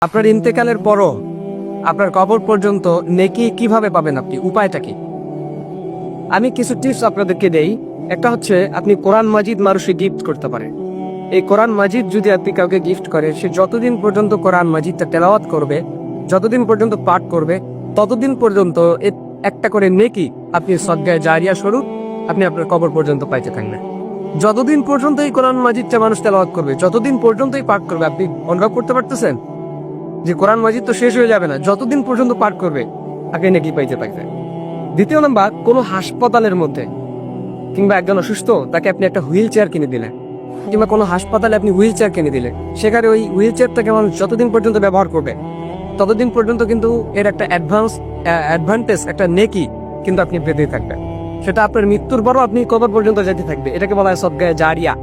আপনার ইন্তেকালের পরও আপনার কবর পর্যন্ত নেকি কিভাবে পাবেন, আপনি উপায়টা কি? আমি কিছু টিপস আপনাদেরকে দেই। একটা হচ্ছে, আপনি কোরআন মাজিদ মানুষকে গিফট করতে পারেন। এই কোরআন মাজিদ যদি আপনি কাউকে গিফট করেন, সে যতদিন পর্যন্ত কোরআন মাজিদটা তেলাওয়াত করবে, যতদিন পর্যন্ত পাঠ করবে, ততদিন পর্যন্ত একটা করে নেকি আপনি সদগায়ে জারিয়া স্বরূপ আপনি আপনার কবর পর্যন্ত পাইতে থাকবেন। যতদিন পর্যন্ত এই কোরআন মাজিদটা মানুষ তেলাওয়াত করবে, যতদিন পর্যন্তই পাঠ করবে, আপনি অনুভব করতে পারতেছেন যে কোরআন মাজিদ তো শেষ হয়ে যাবে না, যতদিন পর্যন্ত পাঠ করবে আপনি নেকি পাইতে থাকবেন। দ্বিতীয় নাম্বার, কোনো হাসপাতালের মধ্যে কিংবা একজন অসুস্থ, তাকে আপনি একটা হুইল চেয়ার কিনে দিলেন, কিংবা কোনো হাসপাতালে আপনি হুইল চেয়ার কিনে দিলেন, সেখানে ওই হুইল চেয়ারটাকে মানুষ যতদিন পর্যন্ত ব্যবহার করবে, ততদিন পর্যন্ত কিন্তু এর একটা অ্যাডভান্টেজ, একটা নেকি কিন্তু আপনি পেতেই থাকবেন। সেটা আপনার মৃত্যুর পরও আপনি কবর পর্যন্ত যেতে থাকবে। এটাকে বলা হয় সদগায়ে জারিয়া।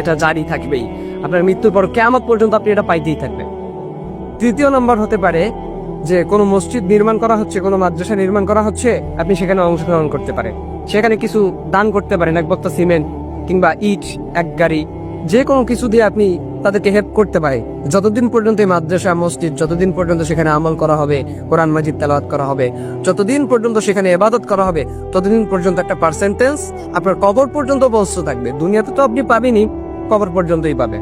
এটা জারি থাকবেই আপনার মৃত্যুর পর, কিয়ামত পর্যন্ত আপনি এটা পাইতেই থাকবেন। তৃতীয় নম্বর হতে পারে যে কোনো মসজিদ নির্মাণ করা হচ্ছে, কোনো মাদ্রাসা নির্মাণ করা হচ্ছে, আপনি সেখানে অংশগ্রহণ করতে পারেন, সেখানে কিছু দান করতে পারেন, এক বস্তা সিমেন্ট কিংবা ইট, এক গাড়ি, যে কোনো কিছু দিয়ে আপনি তাদেরকে হেল্প করতে পারেন। যতদিন পর্যন্ত এই মাদ্রাসা মসজিদ, যতদিন পর্যন্ত সেখানে আমল করা হবে, কোরআন মাজিদ তেলাওয়াত করা হবে, যতদিন পর্যন্ত সেখানে ইবাদত করা হবে, ততদিন পর্যন্ত একটা পার্সেন্টেজ আপনার কবর পর্যন্ত পৌঁছতে থাকবে। দুনিয়াতে তো আপনি পাবেনই, কবর পর্যন্তই পাবে।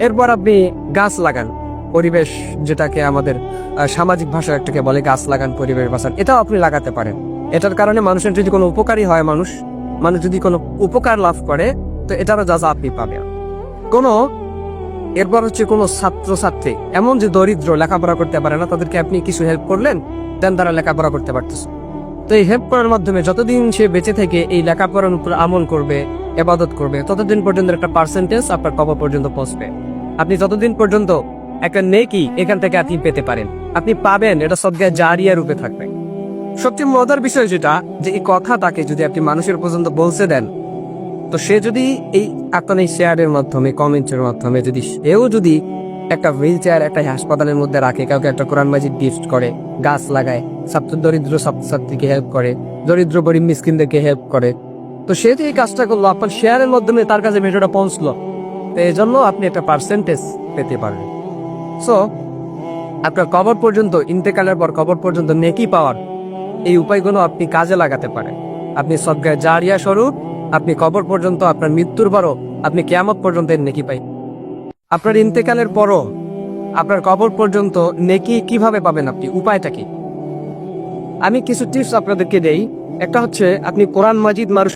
এরপর আপনি গাছ লাগান, পরিবেশ, যেটাকে আমাদের সামাজিক ভাষায় একটাকে বলে গাছ লাগান, পরিবেশ বাঁচান, এটাও আপনি লাগাতে পারেন। এটার কারণে মানুষের যদি কোনো উপকারী হয়, মানুষ যদি কোনো উপকার লাভ করে, তো এটারও যা আপনি পাবেন। এরপর হচ্ছে কোনো ছাত্রছাত্রী এমন যে দরিদ্র, লেখাপড়া করতে পারে না, তাদেরকে আপনি কিছু হেল্প করলেন, দেন তারা লেখাপড়া করতে পারতেছে। তো এই হেল্প করার মাধ্যমে যতদিন সে বেঁচে থেকে এই লেখাপড়ার উপর আমল করবে, ইবাদত করবে, ততদিন পর্যন্ত একটা পার্সেন্টেজ আপনার কবর পর্যন্ত পৌঁছবে। আপনি যতদিন পর্যন্ত একটা নেকি এখান থেকে আপনি পেতে পারেন, আপনি পাবেন, এটা সদগায়ে জারিয়া রূপে থাকবে। সবচেয়ে মজার বিষয় যেটা, যে এই কথাটাকে যদি আপনি মানুষের পর্যন্ত বলতে দেন, তো সে যদি আপনার এই শেয়ারের মাধ্যমে, কমেন্টের মাধ্যমে যদি একটা হুইল চেয়ার একটা হাসপাতালের মধ্যে রাখে, কাউকে একটা কোরআন মাজিদ গিফট করে, গাছ লাগায়, দরিদ্র ছাত্রছাত্রীকে হেল্প করে, দরিদ্র গরিব মিসকিনদেরকে হেল্প করে, তো সে যে এই কাজটা করলো, আপনার শেয়ারের মাধ্যমে তার কাছে ভিডিওটা পৌঁছলো, তো এই জন্য আপনি একটা পার্সেন্টেজ পেতে পারবেন। সো আপনার কবর পর্যন্ত, ইন্তেকালের পর কবর পর্যন্ত নেকি পাওয়ার এই উপায়গুলো আপনি কাজে লাগাতে পারেন। আপনি সদগায়ে জারিয়া স্বরূপ আপনি কবর পর্যন্ত, আপনার মৃত্যুর পরও আপনি কিয়ামত পর্যন্ত এর নেকি পাই। আপনার ইন্তেকালের পরও আপনার কবর পর্যন্ত নেকি কিভাবে পাবেন, আপনি উপায়টা কি? আমি কিছু টিপস আপনাদেরকে দেই। একটা হচ্ছে, আপনি কোরআন মাজিদ মানুষ